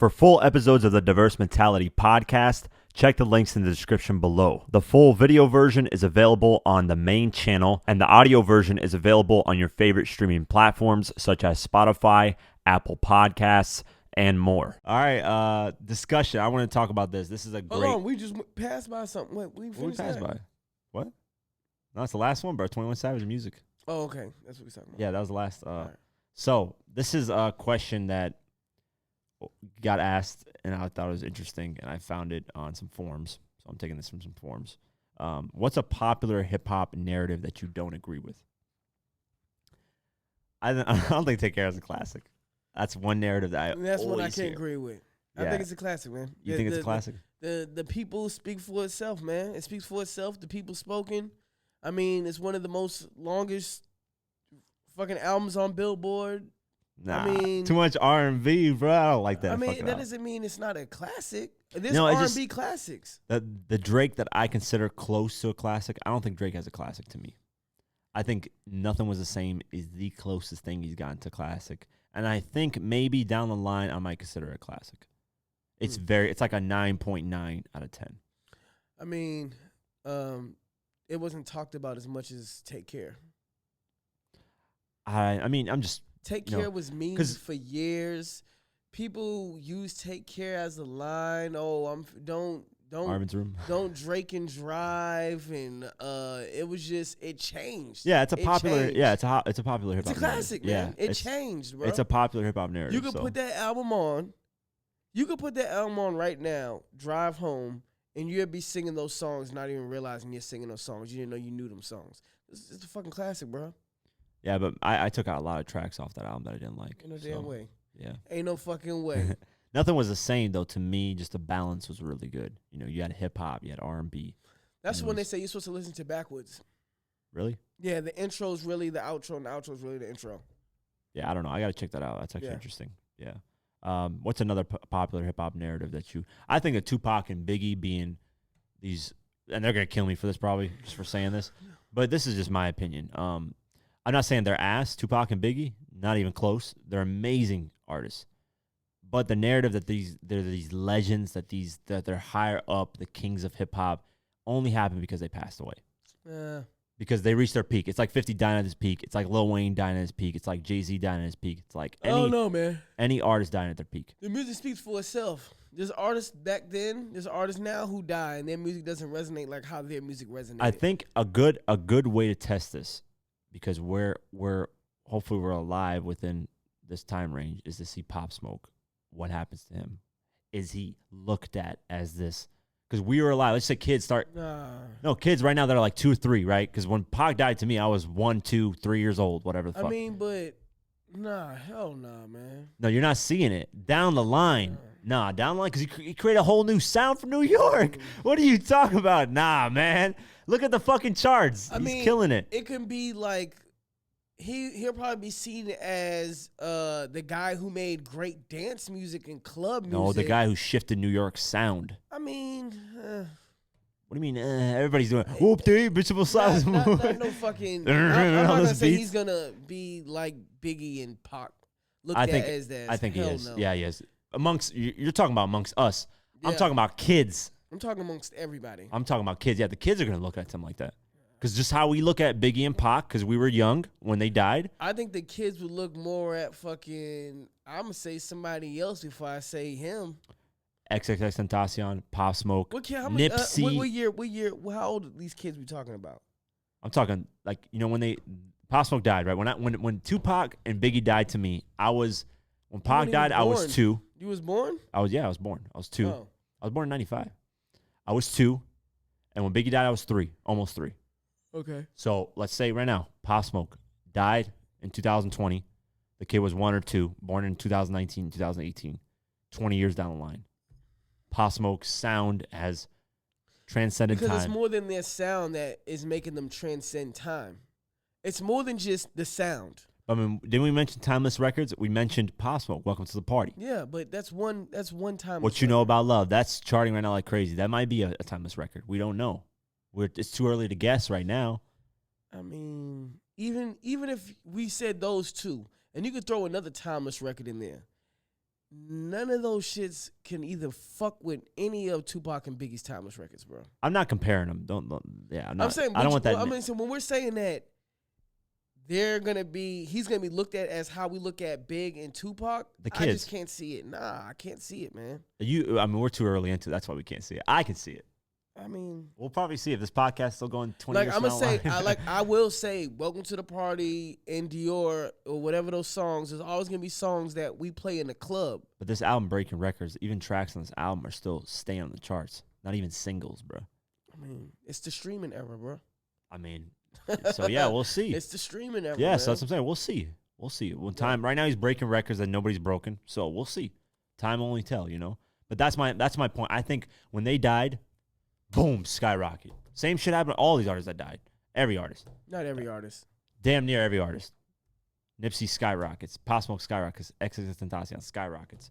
For full episodes of the Diverse Mentality podcast, check the links in the description below. The full video version is available on the main channel, and the audio version is available on your favorite streaming platforms such as Spotify, Apple Podcasts, and more. All right, discussion. I want to talk about this. This is a great... Hold on, we just passed by something. Wait, we finished passed that? by? What? No, that's the last one, bro. 21 Savage music. Oh, okay. That's what we're talking about. Yeah, that was the last. Right. So this is a question that got asked, and I thought it was interesting, and I found it on some forums. So I'm taking this from some forums. What's a popular hip-hop narrative that you don't agree with? I don't think Take Care is a classic. That's one narrative that That's one I always can't hear. agree with. Yeah. I think it's a classic, man. You think it's a classic? The people speak for itself, man. It speaks for itself. The people spoken. I mean, it's one of the most longest fucking albums on Billboard. Nah, I mean, too much R&B, bro. I don't like that. I mean, that doesn't mean it's not a classic. There's No, R&B classics. The Drake that I consider close to a classic, I don't think Drake has a classic to me. I think Nothing Was the Same is the closest thing he's gotten to classic. And I think maybe down the line I might consider it a classic. It's it's like a 9.9 out of 10. I mean, it wasn't talked about as much as Take Care. I mean, I'm just... Take Care was memes for years. People use Take Care as a line. Oh, don't Marvin's Room. Don't Drake and Drive, and it changed. Yeah, it's a popular. Changed. Yeah, it's a popular hip hop. It's a classic, narrative. man. Yeah, it changed, bro. It's a popular hip hop narrative. You could put that album on. You could put that album on right now. Drive home, and you'd be singing those songs, not even realizing you're singing those songs. You didn't know you knew them songs. It's a fucking classic, bro. Yeah, but I took out a lot of tracks off that album that I didn't like. Ain't no damn way. Yeah. Ain't no fucking way. Nothing was the same though. To me, just the balance was really good. You know, you had hip hop, you had R&B. That's when they say you're supposed to listen to backwards. Really? Yeah, the intro's really the outro, and the outro's really the intro. Yeah, I don't know. I gotta check that out. That's actually interesting. Yeah. What's another popular hip hop narrative that you? I think of Tupac and Biggie being these, and they're gonna kill me for this probably just for saying this, but this is just my opinion. I'm not saying they're ass, Tupac and Biggie, not even close. They're amazing artists. But the narrative that they're these legends, that they're higher up, the kings of hip hop, only happened because they passed away. Because they reached their peak. It's like 50 dying at his peak. It's like Lil Wayne dying at his peak. It's like Jay-Z dying at his peak. It's like any artist dying at their peak. The music speaks for itself. There's artists back then, there's artists now who die, and their music doesn't resonate like how their music resonated. I think a good way to test this, because we're hopefully we're alive within this time range, is to see Pop Smoke. What happens to him? Is he looked at as this? Because we were alive. Let's say kids start. No, kids right now that are like 2 or 3, right? Because when Pac died to me, I was 1, 2, 3 years old, whatever the fuck. I mean, but hell nah, man. No, you're not seeing it down the line. Down the line, because he created a whole new sound for New York. What are you talking about? Nah, man. Look at the fucking charts. He's killing it. It can be like he'll probably be seen as the guy who made great dance music and club music. No, the guy who shifted New York's sound. I mean, what do you mean? Everybody's doing whoop de bitchable size. Not no fucking. I'm not gonna say he's gonna be like Biggie and Pac. I think he is. No. Yeah, he is. You're talking about amongst us. Yeah. I'm talking about kids. I'm talking amongst everybody. I'm talking about kids. Yeah, the kids are gonna look at him like that. Because just how we look at Biggie and Pac, because we were young when they died. I think the kids would look more at fucking, I'm going to say somebody else before I say him. XXXTentacion, Pop Smoke, Nipsey. What year, how old are these kids we talking about? I'm talking, like, you know, when Pop Smoke died, right? When Tupac and Biggie died to me, when Pac died, I was 2. You was born? I was born. I was 2. Oh. I was born in 95. I was 2. And when Biggie died, I was 3, almost 3. Okay. So let's say right now, Pop Smoke died in 2020. The kid was 1 or 2, born in 2019, 2018, 20 years down the line. Pop Smoke's sound has transcended time. Because it's more than their sound that is making them transcend time. It's more than just the sound. I mean, didn't we mention Timeless Records? We mentioned Pop Smoke, Welcome to the Party. Yeah, but that's one time. What You Know About Love, that's charting right now like crazy. That might be a timeless record. We don't know. It's too early to guess right now. I mean, even if we said those two, and you could throw another timeless record in there, none of those shits can either fuck with any of Tupac and Biggie's timeless records, bro. I'm not comparing them. I'm not. I'm saying, I don't want that. I mean, so when we're saying that he's gonna be looked at as how we look at Big and Tupac, the kids. I just can't see it. Nah, I can't see it, man. I mean, we're too early into it. That's why we can't see it. I can see it. I mean, we'll probably see if this podcast is still going 20 like years I'm gonna say, line. I will say, "Welcome to the Party" and Dior or whatever those songs. There's always gonna be songs that we play in the club. But this album breaking records. Even tracks on this album are still staying on the charts. Not even singles, bro. I mean, it's the streaming era, bro. I mean, so yeah, we'll see. It's the streaming era. Yeah, man. so that's what I'm saying. We'll see. We'll see. When time right now he's breaking records that nobody's broken. So we'll see. Time only tell, you know. But that's my point. I think when they died, boom, skyrocket. Same shit happened to all these artists that died. Every artist. Not every artist. Damn near every artist. Nipsey skyrockets. Pop Smoke skyrockets. XXXTentacion skyrockets.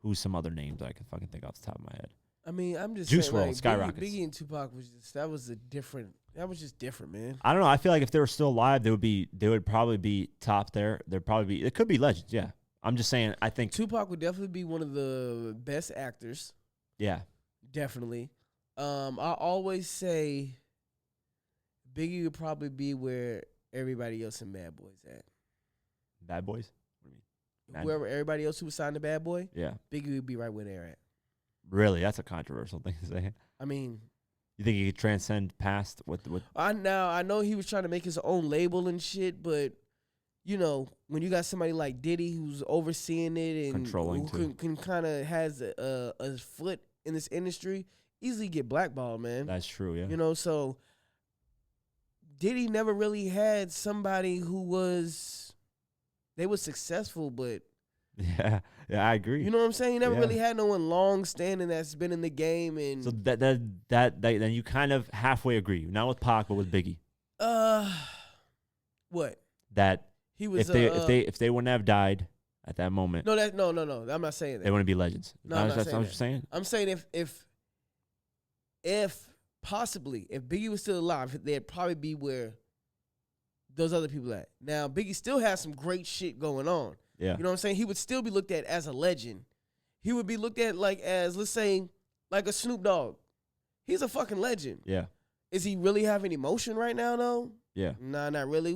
Who's some other names I can fucking think off the top of my head? I mean, I'm just Juice saying, WRLD like, skyrockets. Biggie and Tupac was just different, man. I don't know. I feel like if they were still alive, they would probably be top there. It could be legends, yeah. I'm just saying, I think Tupac would definitely be one of the best actors. Yeah. Definitely. I always say Biggie would probably be where everybody else in Bad Boy's at. Bad Boys? What do you mean? Wherever everybody else who was signed to Bad Boy, Yeah. Biggie would be right where they're at. Really? That's a controversial thing to say. I mean, You think he could transcend past what I know he was trying to make his own label and shit, but you know, when you got somebody like Diddy who's overseeing it and Controlling who can kind of has a foot in this industry, easily get blackballed, man. That's true, yeah. You know, so Diddy never really had somebody who was successful, but Yeah, I agree. you know what I'm saying? He never Yeah. really had no one long standing that's been in the game. And So that then you kind of halfway agree, not with Pac but with Biggie. What? That He was if they wouldn't have died at that moment, no. I'm not saying that. they wouldn't be legends. No, I'm not That's saying what that. you're saying. I'm saying if possibly if Biggie was still alive, they'd probably be where those other people at. Now Biggie still has some great shit going on. Yeah. You know what I'm saying? He would still be looked at as a legend. He would be looked at like as, let's say, like a Snoop Dogg. He's a fucking legend. Yeah. Is he really having emotion right now though? Yeah. Nah, not really.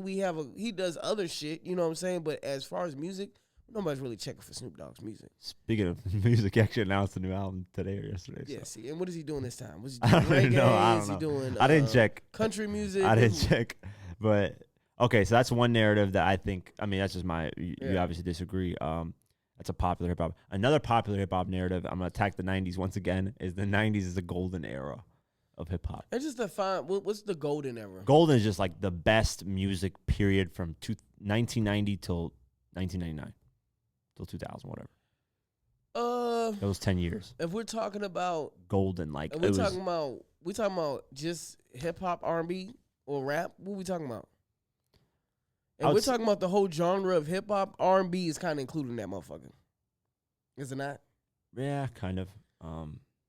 He does other shit, you know what I'm saying? But as far as music, nobody's really checking for Snoop Dogg's music. Speaking of music, he actually announced a new album today or yesterday. Yeah, So. see, and what is he doing this time? Was he I doing don't reggae? even know. I don't Is he know. doing I didn't check. country music? I didn't check. But okay, so that's one narrative that I think. I mean, that's just my. You obviously disagree. That's a popular hip hop. Another popular hip hop narrative. I'm gonna attack the '90s once again. Is the '90s is the golden era of hip hop. It's just define what's the golden era? Golden is just like the best music period from 1990 till 1999, till 2000, whatever. Those 10 years. If we're talking about Golden, like we talking about just hip hop, R&B, or rap. What we talking about? And we're talking about the whole genre of hip hop. R&B is kind of included in that motherfucker. Is it not? Yeah, kind of.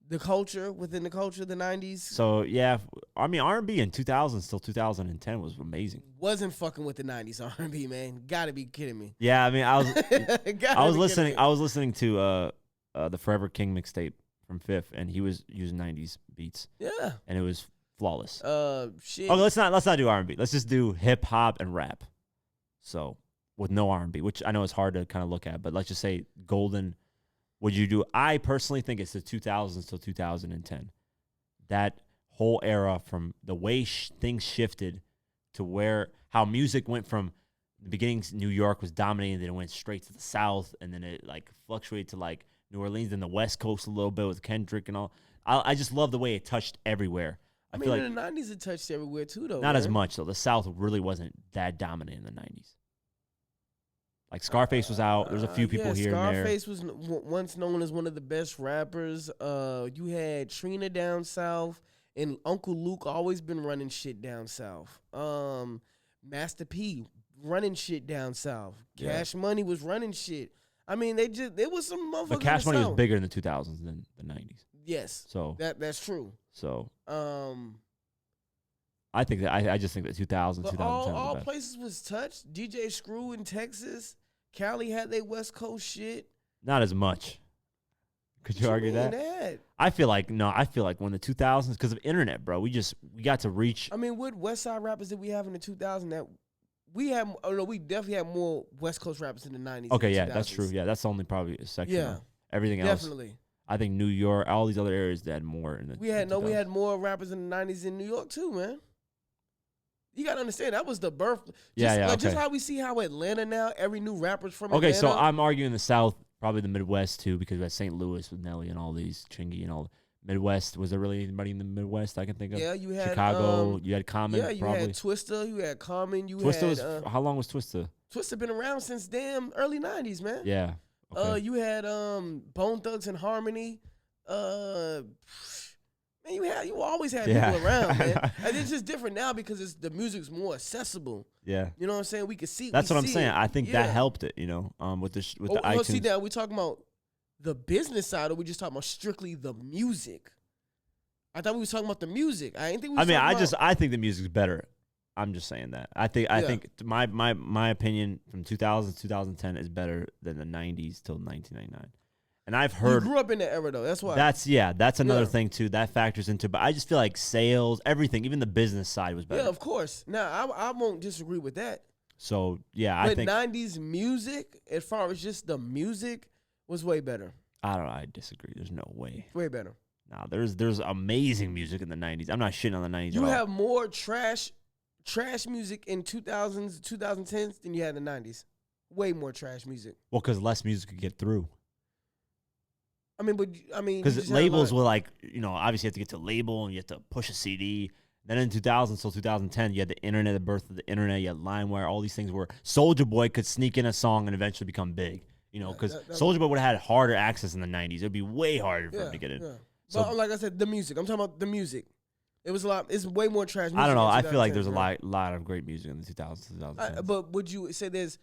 The culture within the culture, the 90s. So yeah, I mean R&B in 2000 till 2010 was amazing. Wasn't fucking with the 90s R&B, man. Gotta be kidding me. Yeah, I mean I was listening. I was listening to the Forever King mixtape from Fifth, and he was using 90s beats. Yeah, and it was flawless. Shit. Okay, let's not do R&B. Let's just do hip hop and rap. So with no R&B, which I know is hard to kind of look at, but let's just say golden. Would you do? I personally think it's the 2000s till 2010. That whole era from the way things shifted to how music went from the beginnings. New York was dominating, then it went straight to the South, and then it like fluctuated to like New Orleans and the West Coast a little bit with Kendrick and all. I just love the way it touched everywhere. I mean, in the 90s it touched everywhere too, though. Not as much though. The South really wasn't that dominant in the 90s. Like Scarface was out. There's a few people here and there. Scarface was once known as one of the best rappers. You had Trina down south, and Uncle Luke always been running shit down south. Master P running shit down south. Cash Money was running shit. I mean, there was some motherfuckers. But Cash Money was bigger in the 2000s than the 90s. Yes. So that's true. So I think that I just think that 2000, but 2010 all was the best. places was touched. DJ Screw in Texas. Cali had their West Coast shit. Not as much. Could you argue that? I feel like when the 2000s, because of internet, bro, we got to reach. I mean, what West Side rappers did we have in the 2000s that we had? Oh no, we definitely had more West Coast rappers in the 90s. Okay, yeah, that's true. Yeah, that's only probably a section. Yeah, everything else, definitely. I think New York, all these other areas that had more in the. We had more rappers in the 90s in New York too, man. You gotta understand that was the birth. Just how we see how Atlanta now, every new rapper's from Atlanta. Okay, so I'm arguing the South, probably the Midwest too, because we had St. Louis with Nelly and all these Chingy and all. Midwest, was there really anybody in the Midwest I can think of? Yeah, you had Chicago. You had Common. Yeah, you probably. had Twista. You had Common. Twista how long was Twista? Twista been around since damn early 90s, man. Yeah. Okay. You had Bone Thugs and Harmony. Man, you always had people around, man. And it's just different now because the music's more accessible. Yeah. You know what I'm saying? We can see. That's what I'm saying. I think that helped it. You know, with the iTunes. See now we talking about the business side, or we just talking about strictly the music? I thought we was talking about the music. I think. I think the music's better. I'm just saying that. I think my opinion from 2000 to 2010 is better than the 90s till 1999. And I've heard. You grew up in that era though. That's why. That's another thing too. That factors into. But I just feel like sales, everything, even the business side was better. Yeah, of course. Now I won't disagree with that. So yeah, I think 90s music, as far as just the music, was way better. I don't know. I disagree. There's no way. Way better. Nah, there's amazing music in the 90s. I'm not shitting on the 90s. You have more trash music in 2000s, 2010s than you had in the 90s. Way more trash music. Well, because less music could get through. Because labels were like, obviously you have to get to a label and you have to push a CD. Then in 2000 till 2010, you had the internet, the birth of the internet, you had LimeWire, all these things where Soulja Boy could sneak in a song and eventually become big. Because Soulja Boy would have had harder access in the 90s. It would be way harder for him to get in. Yeah. So, but like I said, the music. I'm talking about the music. It was a lot. It's way more trash music. I don't know. I feel like there's a lot of great music in the 2000s, 2010s. But would you say there's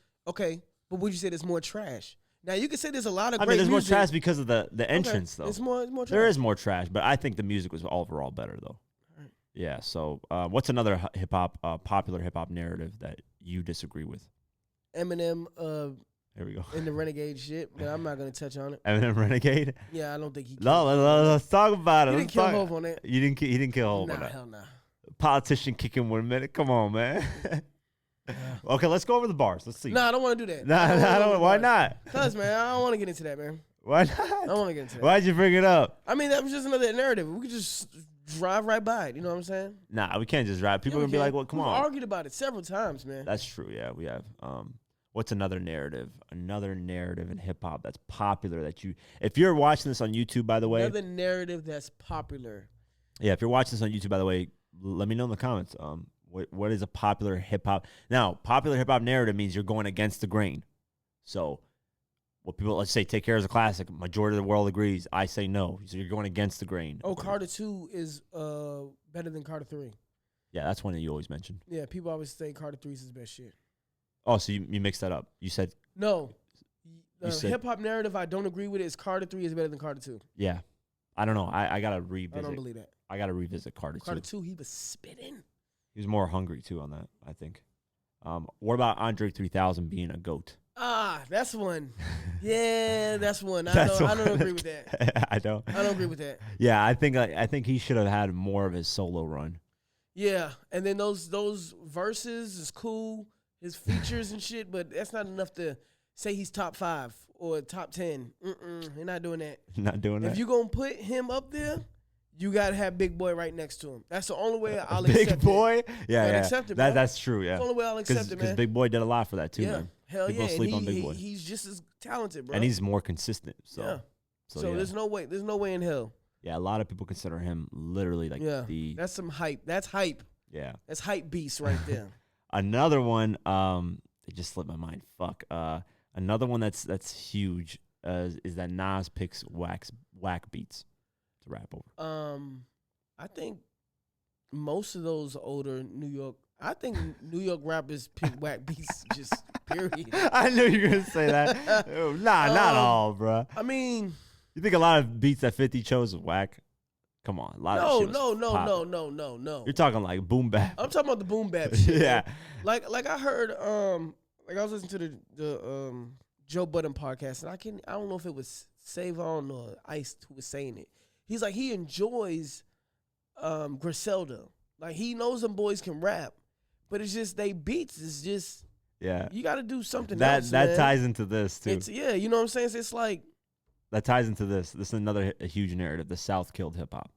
more trash? Now you could say there's a lot of. There's more trash because of the entrance though. It's more trash. There is more trash, but I think the music was overall better though. Right. Yeah. So what's another popular hip hop narrative that you disagree with? Eminem. There we go. In the Renegade shit, but I'm not gonna touch on it. Eminem Renegade. Yeah, I don't think he. No, let's talk about it. He didn't kill Hov on it. He didn't kill Hov on that. Hell nah. Politician kicking 1 minute. Come on, man. Okay, let's go over the bars. Let's see. Nah, I don't want to do that. I don't. Why not? Cause man, I don't want to get into that, man. Why not? I don't want to get into that. Why'd you bring it up? I mean, that was just another narrative. We could just drive right by it. You know what I'm saying? Nah, we can't just drive. People are gonna be like, "Well, come on." We argued about it several times, man. That's true. Yeah, we have. What's another narrative? Another narrative in hip hop that's popular that you. If you're watching this on YouTube, by the way. Another narrative that's popular. Yeah, if you're watching this on YouTube, by the way, let me know in the comments. What is a popular hip hop? Now, popular hip hop narrative means you're going against the grain. So, what people, let's say, Take Care is a classic. Majority of the world agrees. I say no. So you're going against the grain. Oh, Carter 2 is better than Carter 3. Yeah, that's one that you always mention. Yeah, people always say Carter 3 is his best shit. Oh, so you mixed that up. You said no. The hip hop narrative I don't agree with is Carter 3 is better than Carter 2. Yeah, I don't know. I gotta revisit. I don't believe that. I gotta revisit Carter 2. Carter 2, he was spitting. He was more hungry too on that, I think. What about Andre 3000 being a GOAT? Ah, that's one. Yeah, that's one. I don't agree with that. I don't agree with that. Yeah, I think he should have had more of his solo run. Yeah, and then those verses is cool, his features and shit, but that's not enough to say he's top 5 or top 10. You're not doing that. Not doing that. If you're gonna put him up there, you gotta have Big Boy right next to him. That's the only way I'll accept it. Big Boy? Yeah. Accept it, bro. That's true, yeah. That's the only way I'll accept it, man. Because Big Boy did a lot for that, too, man. Hell People yeah. sleep on Big Boy. He's just as talented, bro. And he's more consistent. So, yeah. So yeah. there's no way in hell. Yeah, a lot of people consider him literally like the... That's some hype. That's hype. Yeah. That's hype beast right there. Another one, it just slipped my mind. Fuck. Another one that's huge is that Nas picks whack beats to rap over. I think most of those older New York rappers pick whack beats just period. I knew you were going to say that. Not all, bro. I mean. You think a lot of beats that 50 chose was whack? Come on. A lot of shit was No. You're talking like boom bap. I'm talking about the boom bap shit. Yeah. Like I heard like I was listening to the Joe Budden podcast, and I don't know if it was Savon or Ice who was saying it. He's like he enjoys Griselda. Like he knows them boys can rap, but it's just they beats is just you got to do something else. That man. ties into this too. It's, you know what I'm saying? It's like that ties into this. This is another a huge narrative. The South killed hip hop.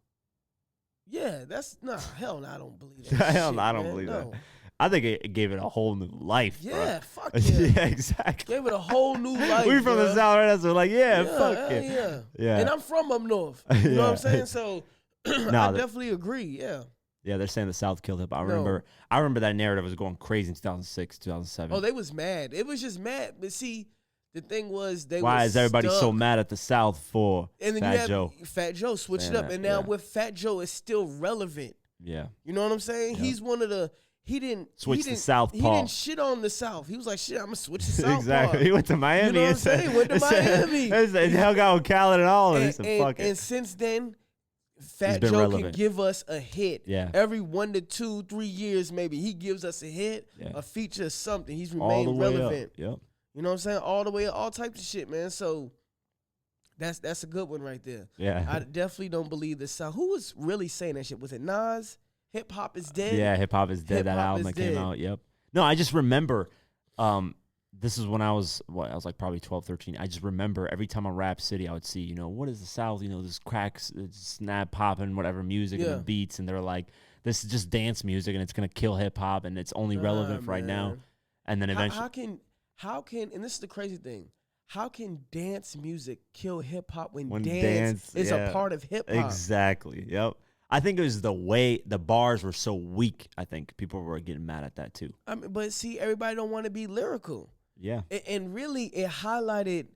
Yeah, that's hell no, I don't believe that. Hell shit, no, I don't man. believe No. that. I think it gave it a whole new life. Yeah, bro. fuck yeah. Yeah, exactly. Gave it a whole new life. We from the South, right? So we're like, Yeah, fuck it. yeah. And I'm from up north. You know what I'm saying? So I definitely agree. Yeah. Yeah, they're saying the South killed hip hop. I remember that narrative was going crazy in 2006, 2007. Oh, they was mad. It was just mad. But see, the thing was why is everybody so mad at the South for and then Fat Joe? Fat Joe switched it up, and now with Fat Joe, it's still relevant. Yeah. You know what I'm saying? Yep. He's one of the. He didn't switch to South. He didn't shit on the South. He was like, "Shit, I'm gonna switch to South." Exactly. He went to Miami. You know what I'm saying? He went to Miami. And hung out with Khaled and all. And he said, "Fuck it." And since then, Fat Joe can give us a hit. Yeah. Every 1 to 2, 3 years, maybe he gives us a hit, a feature, something. He's remained relevant. Yep. You know what I'm saying? All the way up, all types of shit, man. So that's a good one right there. Yeah. I definitely don't believe the South. Who was really saying that shit? Was it Nas? Hip hop is dead. Yeah, hip hop is dead. That album that came out. Yep. No, I just remember. This is when I was like probably 12, 13. I just remember every time on Rap City, I would see, what is the South? This cracks, snap popping, whatever music and the beats, and they're like, this is just dance music, and it's gonna kill hip hop, and it's only relevant for right now. And then eventually, how can? And this is the crazy thing. How can dance music kill hip hop when dance is a part of hip hop? Exactly. Yep. I think it was the way the bars were so weak. I think people were getting mad at that too. I mean, but see, everybody don't want to be lyrical. Yeah. And really, it highlighted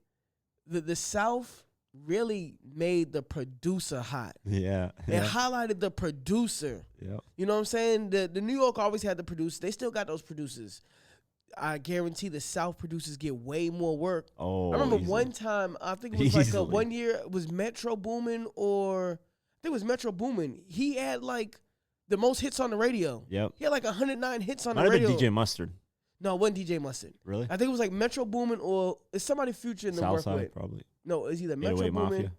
the South really made the producer hot. Yeah. It highlighted the producer. Yeah. You know what I'm saying? The New York always had the producers. They still got those producers. I guarantee the South producers get way more work. Oh, I remember one time, I think it was like 1 year, it was Metro Boomin or... I think it was Metro Boomin. He had like the most hits on the radio. Yep. He had like 109 hits on the radio. Might radio. have been DJ Mustard. No, it wasn't DJ Mustard. Really? I think it was like Metro Boomin or is somebody Future in the work with? Probably. No, it's either Metro Boomin. Mafia.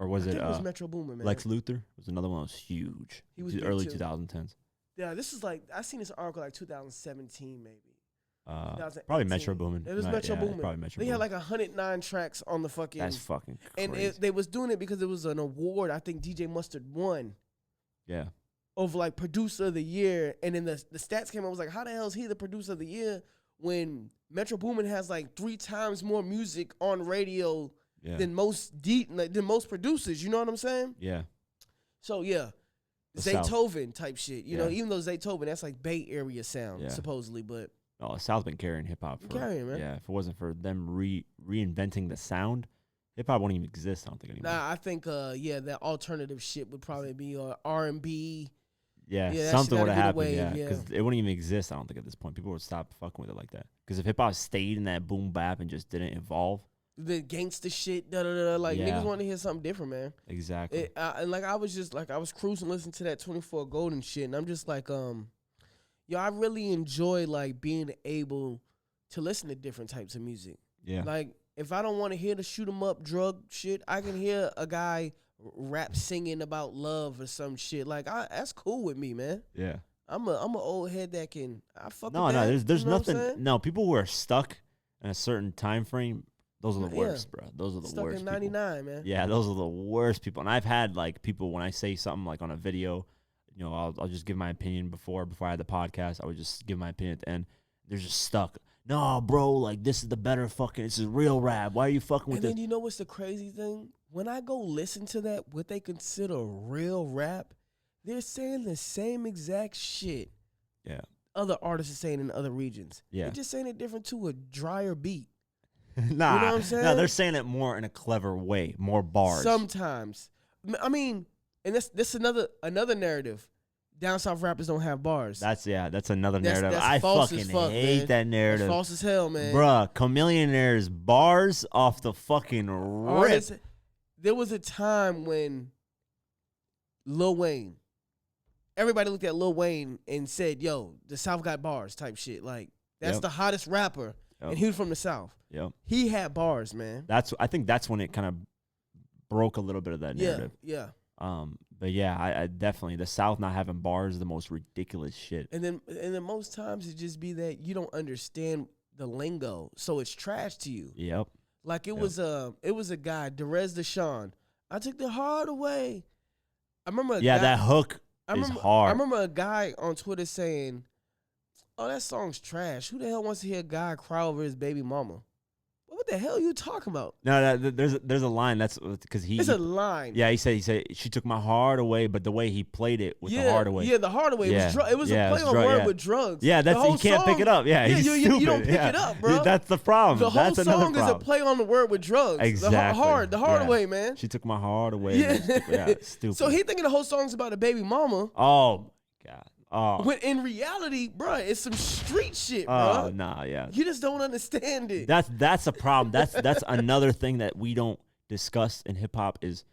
Or was it? It was Metro Boomin, man. Lex Luthor was another one that was huge. He was early 2010s. Yeah, this is like I seen this article like 2017 maybe. Probably Metro Boomin. It was Metro Boomin. Probably Metro They Boomin. had like 109 tracks on the fucking. That's fucking crazy. And they was doing it because it was an award. I think DJ Mustard won. Yeah. Of like producer of the year, and then the stats came out. I was like, how the hell is he the producer of the year when Metro Boomin has like 3 times more music on radio than most producers? You know what I'm saying? Yeah. So yeah. Zaytoven type shit, you know. Even though Zaytoven, that's like Bay Area sound supposedly, but. Oh, South been carrying hip hop for man. Yeah, if it wasn't for them reinventing the sound, hip hop wouldn't even exist. I don't think anymore. Nah, I think that alternative shit would probably be R&B. Yeah, something would have happened. Yeah, because it wouldn't even exist. I don't think at this point people would stop fucking with it like that. Because if hip hop stayed in that boom bap and just didn't evolve, the gangster shit, niggas want to hear something different, man. Exactly. And like I was cruising, listening to that 24 Golden shit, and I'm just like, yo, I really enjoy like being able to listen to different types of music. Yeah. Like if I don't want to hear the shoot 'em up drug shit, I can hear a guy rap singing about love or some shit. Like that's cool with me, man. Yeah. I'm an old head that can fuck with that. No, there's you know nothing. No, people who are stuck in a certain time frame, those are the worst, bro. Those are the stuck worst. Stuck in 99, man. Yeah, those are the worst people. And I've had like people when I say something like on a video, I'll just give my opinion before I had the podcast. I would just give my opinion at the end. They're just stuck. No, bro, like this is the better this is real rap. Why are you fucking with this? And then you know what's the crazy thing? When I go listen to that, what they consider real rap, they're saying the same exact shit. Yeah. Other artists are saying in other regions. Yeah. They're just saying it different to a drier beat. Nah, you know what I'm saying? No, they're saying it more in a clever way, more bars. Sometimes. I mean, and that's another narrative. Down south rappers don't have bars. That's another narrative. That's I false fucking as fuck, hate man. that narrative. That's false as hell, man. Bruh, Chameleonaire's bars off the fucking rip. There was a time when Lil Wayne, everybody looked at Lil Wayne and said, yo, the South got bars type shit. Like, That's the hottest rapper, and he was from the South. Yep. He had bars, man. I think that's when it kind of broke a little bit of that narrative. Yeah. But yeah, I definitely the South not having bars is the most ridiculous shit. And then most times it just be that you don't understand the lingo, so it's trash to you. Yep. Like it was a guy, Derez the Shawn. I took the heart away. I remember that hook is hard. I remember a guy on Twitter saying, "Oh, that song's trash. Who the hell wants to hear a guy cry over his baby mama?" What the hell are you talking about? No, there's a line that's because It's a line. Yeah, he said she took my heart away, but the way he played it with the heart away. Yeah, the heart away. Yeah. It was a play on word with drugs. Yeah, that's you can't pick it up. Yeah, he's stupid. You don't pick it up, bro. That's the problem. The whole that's song is a play on the word with drugs. Exactly. The heart away, man. She took my heart away. Yeah, stupid. So he thinking the whole song's about a baby mama. Oh my God. Oh. When in reality, bro, it's some street shit, bro. Oh, nah, yeah. You just don't understand it. That's a problem. That's another thing that we don't discuss in hip hop is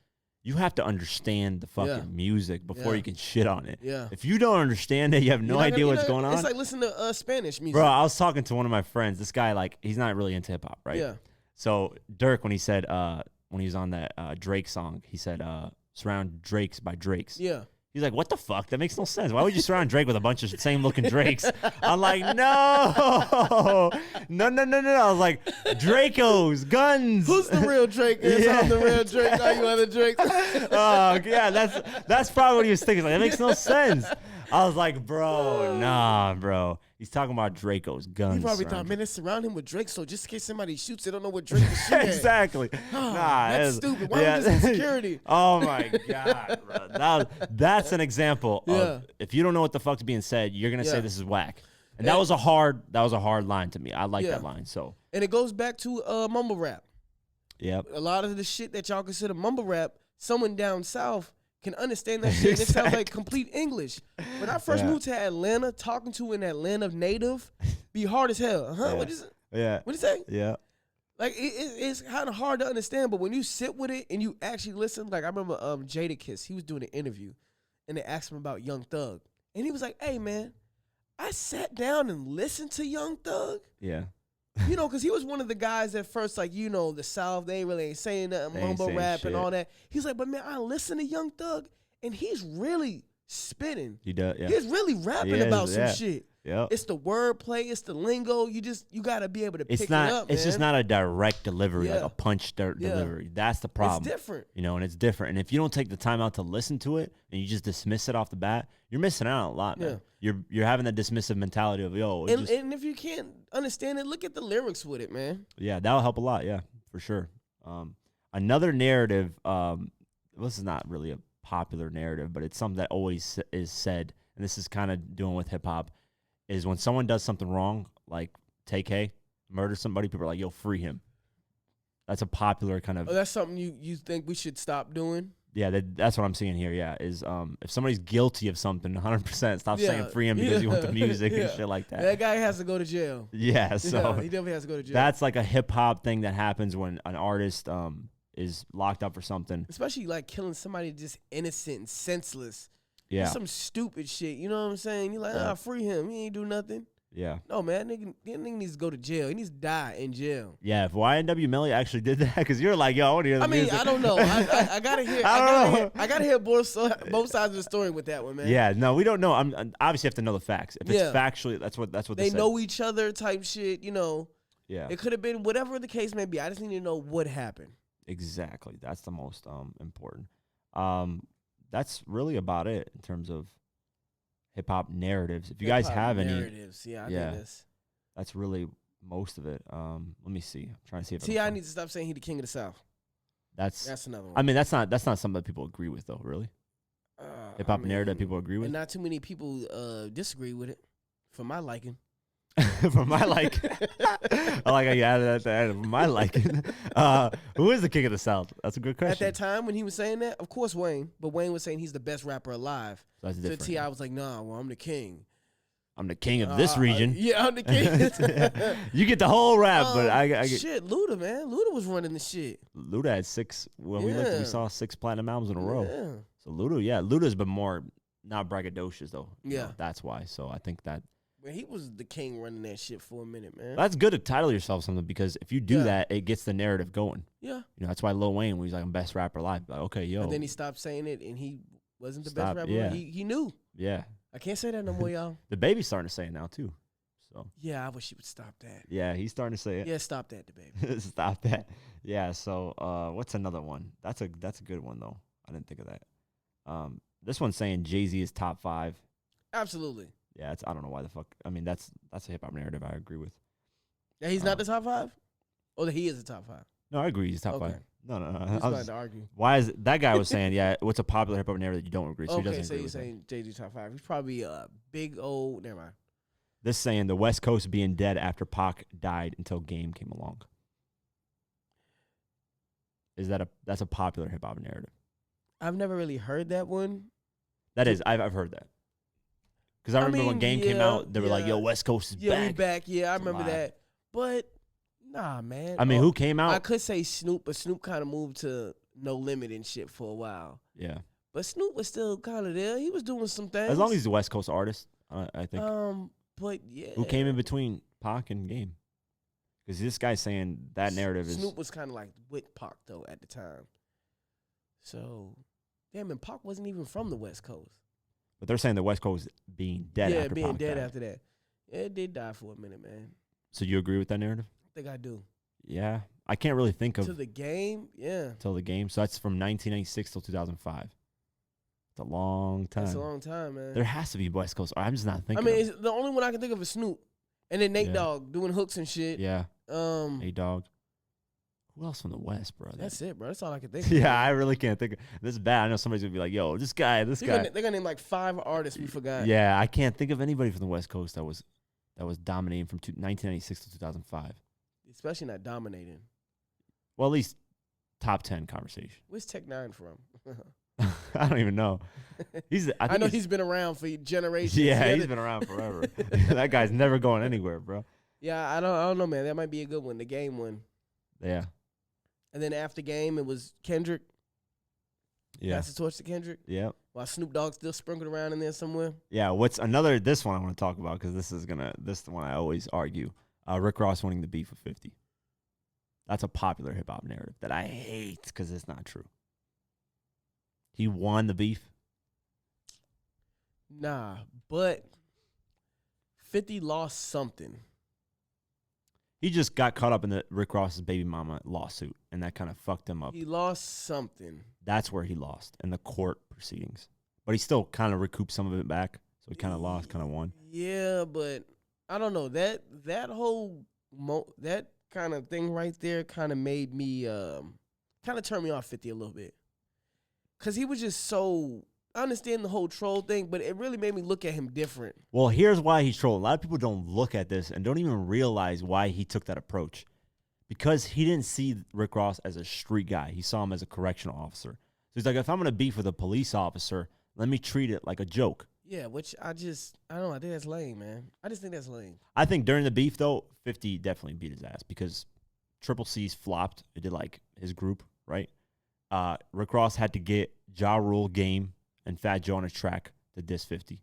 you have to understand the fucking music before you can shit on it. Yeah. If you don't understand it, you have no idea what's going on. It's like listening to Spanish music. Bro, I was talking to one of my friends. This guy, like, he's not really into hip hop, right? Yeah. So Dirk, when he said when he was on that Drake song, he said surround Drakes by Drakes. Yeah. He's like, what the fuck? That makes no sense. Why would you surround Drake with a bunch of same-looking Drakes? I'm like, no. I was like, Dracos, guns. Who's the real Drake? I'm the real Drake. All you other Drakes. Oh, yeah, that's probably what he was thinking. Like, that makes no sense. I was like, bro, nah, bro. He's talking about Draco's guns. He probably thought, man, they surround him with Drake, so just in case somebody shoots, they don't know what Drake is shooting at. Exactly. That's stupid. Why don't we just security? Oh, my God, bro. That's an example of if you don't know what the fuck's being said, you're going to say this is whack. And that was a hard line to me. I like that line. So. And it goes back to mumble rap. Yep. A lot of the shit that y'all consider mumble rap, someone down south can understand that shit. It sounds like complete English. When I first moved to Atlanta, talking to an Atlanta native be hard as hell. What is it? Yeah. What do you say? Yeah. Like it's kind of hard to understand, but when you sit with it and you actually listen, like I remember Jadakiss, he was doing an interview, and they asked him about Young Thug, and he was like, "Hey man, I sat down and listened to Young Thug." Yeah. You know, because he was one of the guys at first, like, you know, the South, they really ain't saying nothing, mumble rap and all that. He's like, but man, I listen to Young Thug, and he's really spitting. He does, yeah. He's really rapping about some shit. Yeah. It's the wordplay, it's the lingo. You got to be able to pick it up, It's man. just not a direct delivery, like a punch delivery. That's the problem. It's different. You know, and it's different. And if you don't take the time out to listen to it and you just dismiss it off the bat, you're missing out a lot, man. You're having that dismissive mentality of, and if you can't understand it, look at the lyrics with it, man. Yeah, that'll help a lot, yeah, for sure. Another narrative, this is not really a popular narrative, but it's something that always is said, and this is kind of doing with hip-hop, is when someone does something wrong, like TK, murder somebody, people are like, yo, free him. That's a popular kind of... Oh, that's something you think we should stop doing? Yeah, that's what I'm seeing here, is if somebody's guilty of something, 100%, stop saying free him because you want the music and shit like that. That guy has to go to jail. Yeah, so... he definitely has to go to jail. That's like a hip-hop thing that happens when an artist is locked up for something. Especially like killing somebody just innocent and senseless. Yeah. Some stupid shit, you know what I'm saying? You're like, free him. He ain't do nothing. Yeah. No, man, nigga needs to go to jail. He needs to die in jail. Yeah, if YNW Melly actually did that, because you're like, yo, I want to hear the music. I don't know. I gotta hear. I gotta hear both sides of the story with that one, man. Yeah, no, we don't know. I'm obviously have to know the facts. If it's factually, that's what they know each other type shit. You know. Yeah. It could have been whatever the case may be. I just need to know what happened. Exactly. That's the most important. That's really about it in terms of hip hop narratives. If you guys have any narratives, I think that's really most of it. Let me see. I'm trying to see if T.I. needs to stop saying he the king of the South. That's another one. I mean, that's not something that people agree with though, really. Hip hop narrative people agree with. And not too many people disagree with it, for my liking. For my liking. I like how you added that to add for my liking. Who is the king of the South? That's a good question. At that time when he was saying that, of course Wayne. But Wayne was saying he's the best rapper alive. So that's different. So T.I. was like, nah, well, I'm the king. I'm the king of this region. Yeah, I'm the king. You get the whole rap, but I get... Shit, Luda, man. Luda was running the shit. Luda had 6... When we looked, we saw 6 platinum albums in a row. Yeah. So Luda's been more... Not braggadocious, though. Yeah. That's why. So I think that... Well, he was the king running that shit for a minute, man. That's good to title yourself something because if you do that, it gets the narrative going. Yeah. You know, that's why Lil Wayne, when he's like, I'm best rapper alive. Like, okay, yo. And then he stopped saying it, and he wasn't the best rapper. Yeah. He knew. Yeah. I can't say that no more, y'all. The baby's starting to say it now, too. So. Yeah, I wish he would stop that. Yeah, he's starting to say it. Yeah, stop that, the baby. Stop that. Yeah, so what's another one? That's a good one, though. I didn't think of that. This one's saying Jay-Z is top 5. Absolutely. Yeah, I don't know why the fuck. I mean, that's a hip hop narrative I agree with. Yeah, he's not the top 5? Or that he is the top 5? No, I agree. He's top 5. No. I was about to argue. Why is that guy was saying, yeah, what's a popular hip hop narrative that you don't agree? So okay, so you're saying Jay-Z top 5. He's probably a big old, never mind. This saying the West Coast being dead after Pac died until Game came along. That's a popular hip hop narrative? I've never really heard that one. That is, I've heard that. Because I remember when Game came out, they were like, yo, West Coast is back. Yeah, we back. Yeah, I remember that. But, nah, man. I mean, who came out? I could say Snoop, but Snoop kind of moved to No Limit and shit for a while. Yeah. But Snoop was still kind of there. He was doing some things. As long as he's a West Coast artist, I think. But, yeah. Who came in between Pac and Game? Because this guy's saying that narrative is... Snoop was kind of like with Pac, though, at the time. So, damn, and Pac wasn't even from the West Coast. But they're saying the West Coast being dead after Pac being dead died. after that. Yeah, it did die for a minute, man. So you agree with that narrative? I think I do. Yeah. I can't really think of... To the Game, yeah. Till the Game. So that's from 1996 till 2005. It's a long time. That's a long time, man. There has to be West Coast. I'm just not thinking. I mean, the only one I can think of is Snoop. And then Nate Dogg doing hooks and shit. Yeah. Nate Dogg. Who else from the West, bro? That's it, bro. That's all I can think of. Yeah, I really can't think of. This is bad. I know somebody's going to be like, yo, this guy. They're going to name like 5 artists we forgot. Yeah, I can't think of anybody from the West Coast that was dominating from 1996 to 2005. Especially not dominating. Well, at least top 10 conversation. Where's Tech 9 from? I don't even know. I know he's been around for generations. Yeah, he's been around forever. That guy's never going anywhere, bro. Yeah, I don't know, man. That might be a good one, the Game one. Yeah. And then after Game, it was Kendrick. Yeah. Pass the torch to Kendrick. Yeah. While Snoop Dogg still sprinkled around in there somewhere. Yeah. This one I want to talk about because this is the one I always argue. Rick Ross winning the beef with 50. That's a popular hip hop narrative that I hate because it's not true. He won the beef. Nah, but 50 lost something. He just got caught up in the Rick Ross's baby mama lawsuit, and that kind of fucked him up. He lost something. That's where he lost in the court proceedings. But he still kind of recouped some of it back. So he kind of lost, kind of won. Yeah, but I don't know. That whole that kind of thing right there kind of made me kind of turned me off 50 a little bit. Cause he was just so, I understand the whole troll thing, but it really made me look at him different. Well, here's why he's trolling. A lot of people don't look at this and don't even realize why he took that approach. Because he didn't see Rick Ross as a street guy. He saw him as a correctional officer. So he's like, if I'm going to beef with a police officer, let me treat it like a joke. Yeah, which I don't know. I think that's lame, man. I just think that's lame. I think during the beef, though, 50 definitely beat his ass because Triple C's flopped. It did like his group, right? Rick Ross had to get Ja Rule, Game, and Fat Joe on a track to diss 50.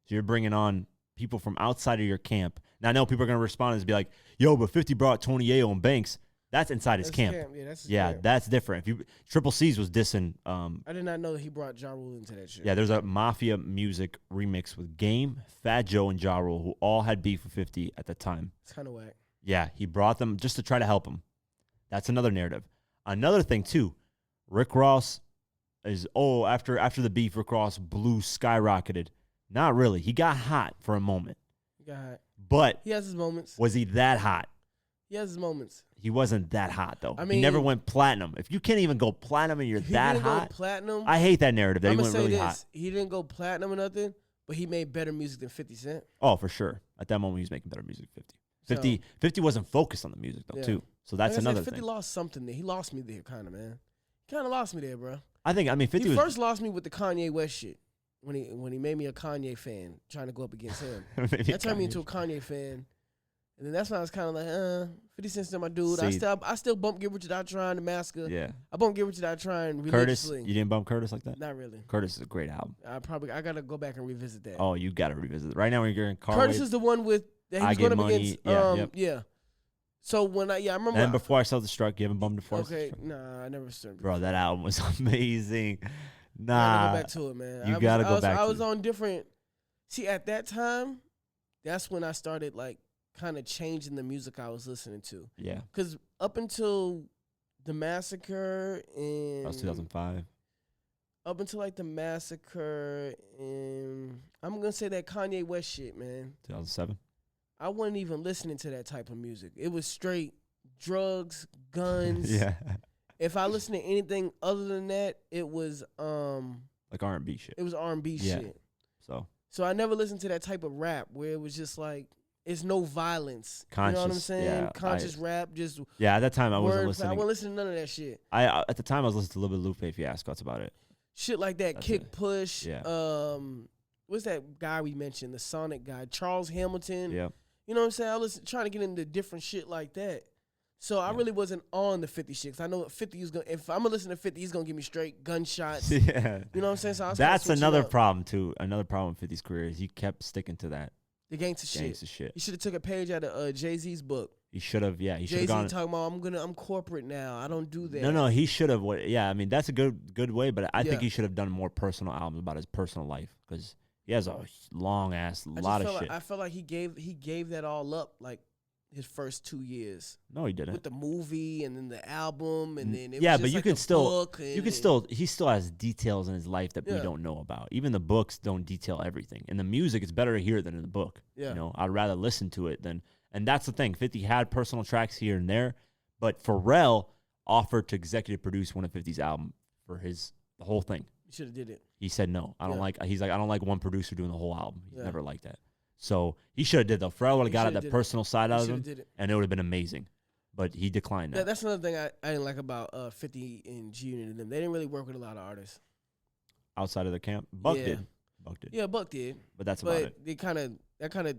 So you're bringing on people from outside of your camp. Now, I know people are going to respond and be like, yo, but 50 brought Tony Ayo and Banks. That's inside his camp. Yeah, camp. That's different. Triple C's was dissing. I did not know that he brought Ja Rule into that shit. Yeah, there's a Mafia music remix with Game, Fat Joe, and Ja Rule, who all had beef with 50 at the time. It's kind of whack. Yeah, he brought them just to try to help him. That's another narrative. Another thing, too, Rick Ross is, after the beef, Rick Ross skyrocketed. Not really. He got hot for a moment. He got hot. But he has his moments. Was he that hot? He has his moments. He wasn't that hot, though. I mean, he never went platinum. If you can't even go platinum and you're that hot, platinum, I hate that narrative that he went really hot. He didn't go platinum or nothing, but he made better music than 50 Cent. Oh, for sure. At that moment, he was making better music than 50. 50 wasn't focused on the music, though, too. So that's another thing. 50 lost something there. He lost me there, kind of, man. He kind of lost me there, bro. I mean, 50 he first lost me with the Kanye West shit when he made me a Kanye fan, trying to go up against him. That turned me into a Kanye fan. And then that's when I was kind of like, 50 Cent's still my dude. See, I still bump Get Rich or Die Trying, The Massacre. Yeah. I bump Get Rich or Die Trying Curtis, religiously. you didn't bump Curtis like that? Not really. Curtis is a great album. I gotta go back and revisit that. Oh, you gotta revisit it. Right now when you're in car. Curtis is the one with that he was going up against. Yeah. So when I remember. And Before I Self-Destruct, you haven't bumped Before I Self-Destruct? Nah, I never started. Bro, that album was amazing. I gotta go back to it, man. You gotta go back. I was on different. See, at that time, that's when I started like kind of changing the music I was listening to. Yeah. Because up until The Massacre and that was 2005. Up until like The Massacre and I'm gonna say that Kanye West shit, man. 2007. I wasn't even listening to that type of music. It was straight drugs, guns. Yeah. If I listened to anything other than that, it was like R&B shit. It was R&B shit. So I never listened to that type of rap where it was just like it's no violence. Conscious, you know what I'm saying? yeah, Conscious rap, just at that time I wasn't listening. I wasn't listening to none of that shit. At the time I was listening to a little bit of Lupe Fiasco. That's about it. Shit like that, That's Kick it. Push. Yeah. What's that guy we mentioned? The Sonic guy, Charles Hamilton. Yeah. You know what I'm saying? I was trying to get into different shit like that. So I really wasn't on the 50 shit. 'Cause I know 50 is gonna. If I'm gonna listen to 50, he's gonna give me straight gunshots. Yeah. You know what I'm saying? So that's another problem too. Another problem with 50's career is he kept sticking to that. The gangster shit. He should have took a page out of Jay-Z's book. He should have. Yeah. He should have Jay-Z gone. talking about I'm corporate now. I don't do that. No. He should have. Yeah. I mean, that's a good way, but I think he should have done more personal albums about his personal life because he has a long ass lot of shit. I felt like he gave that all up like his first 2 years. No, he didn't. With the movie and then the album and then it was but just you like could still he still has details in his life that we don't know about. Even the books don't detail everything. In the music, it's better to hear it than in the book. Yeah. You know, I'd rather listen to it than. And that's the thing. 50 had personal tracks here and there, but Pharrell offered to executive produce one of 50's album for the whole thing. He should have did it. He said no. I don't like. He's like I don't like one producer doing the whole album. He's never liked that. So he should have did though. Pharrell would have got that personal side out of him, and it would have been amazing. But he declined that. That's another thing I didn't like about 50 and G Unit and them. They didn't really work with a lot of artists outside of the camp. Buck did. Yeah, Buck did. But that's about it. That kind of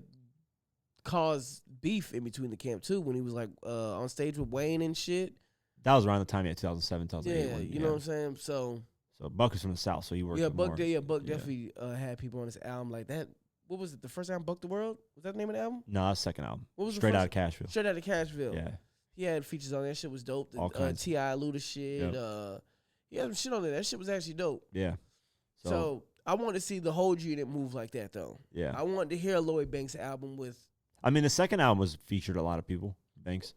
caused beef in between the camp too when he was like on stage with Wayne and shit. That was around the time 2007, 2008. Yeah, you know what I'm saying. So Buck is from the South, so he worked. Buck definitely had people on his album like that. What was it? The first album, Buck the World? Was that the name of the album? No, that's the second album. What was Straight Out of Cashville? Straight Out of Cashville. Yeah. He had features on there. That shit was dope. All kinds. T.I. Luda shit. Yep. He had some shit on there. That shit was actually dope. Yeah. So I want to see the whole G Unit move like that, though. Yeah. I wanted to hear a Lloyd Banks album with. I mean, the second album was featured a lot of people. Banks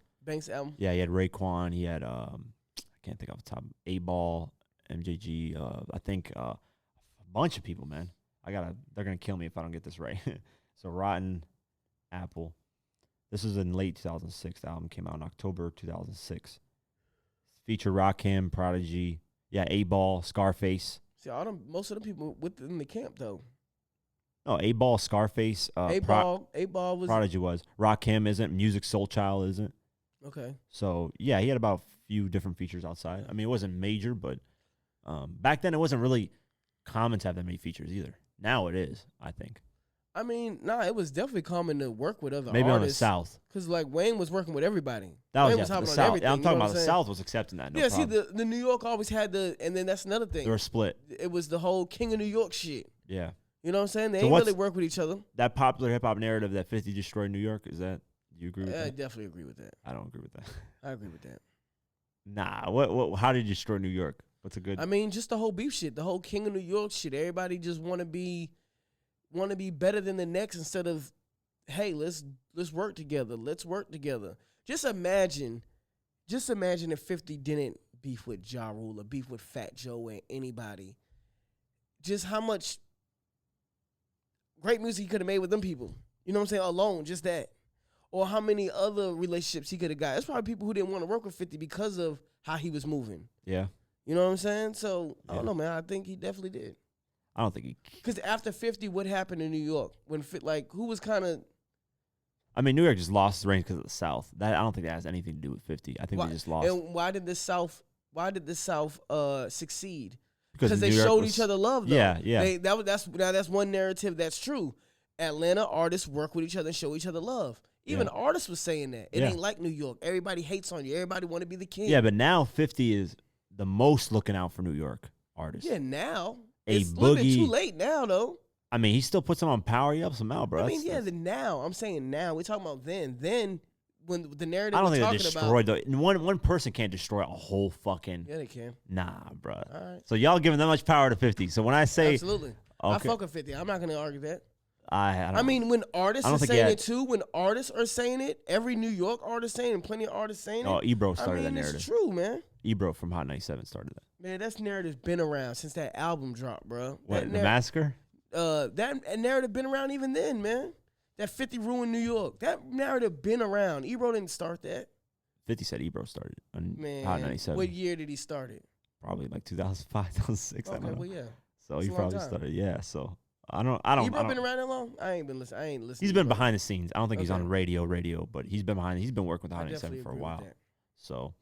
album. Yeah, he had Raekwon. He had I can't think off the top. A-Ball, MJG. I think a bunch of people, man. They're gonna kill me if I don't get this right. So Rotten Apple. This was in late 2006. The album came out in October 2006. Feature Rakim, Prodigy. Yeah, A-Ball, Scarface. See, most of the people within the camp though. No, A-Ball, Scarface. A-Ball was. Prodigy was. Rakim isn't. Music Soul Child isn't. Okay. So yeah, he had about a few different features outside. I mean, it wasn't major, but back then it wasn't really common to have that many features either. Now it is, I think. I mean, it was definitely common to work with other maybe artists. On the South. Because, like, Wayne was working with everybody. Wayne was the hopping South. on everything. I'm talking about the South was accepting that. No problem. See, the New York always had and then that's another thing. They were split. It was the whole King of New York shit. Yeah. You know what I'm saying? They ain't really work with each other. That popular hip-hop narrative that 50 destroyed New York, do you agree with that? I definitely agree with that. I don't agree with that. I agree with that. Nah, how did you destroy New York? What's a good... I mean, just the whole beef shit, the whole King of New York shit. Everybody just want to be better than the next instead of, hey, let's work together. Let's work together. Just imagine if 50 didn't beef with Ja Rule or beef with Fat Joe and anybody. Just how much great music he could have made with them people. You know what I'm saying? Alone, just that. Or how many other relationships he could have got. There's probably people who didn't want to work with 50 because of how he was moving. Yeah. You know what I'm saying? So, I don't know, man. I think he definitely did. I don't think he... Because after 50, what happened in New York? Who was kind of... I mean, New York just lost its range because of the South. I don't think that has anything to do with 50. I think they just lost. And why did the South succeed? Because they showed each other love, though. Yeah. That's one narrative that's true. Atlanta artists work with each other and show each other love. Even artists was saying that. It Yeah. ain't like New York. Everybody hates on you. Everybody want to be the king. Yeah, but now 50 is the most looking out for New York artists. Yeah, now. A It's a little bit Boogie. too late now, though. I mean, he still puts them on Power. He helps them out, bro. I mean, the now. I'm saying now. We're talking about then. Then, when the narrative I don't we're think they talking destroyed about. one person can't destroy a whole fucking. Yeah, they can. Nah, bro. All right. So y'all giving that much power to 50. So when I say Absolutely. I okay, fuck with 50. I'm not going to argue that. I I mean, when artists I are don't think saying he it too, when artists are saying it, every New York artist saying it, and plenty of artists saying oh, it. Ebro I started mean, that narrative. it's true, man. Ebro from Hot 97 started that. Man, that narrative's been around since that album dropped, bro. What, the massacre? That narrative been around even then, man. That 50 ruined New York. That narrative been around. Ebro didn't start that. 50 said Ebro started on Man, Hot 97. what year did he start it? Probably like 2005, 2006. I Okay, don't know. well, yeah. So It's he a long probably time. started. Yeah. So I don't. Ebro been around that long? I ain't listening. He's been behind the scenes. I don't think he's Okay. on radio, but he's been behind. He's been working with I Hot 97 definitely for a agree with while. that. So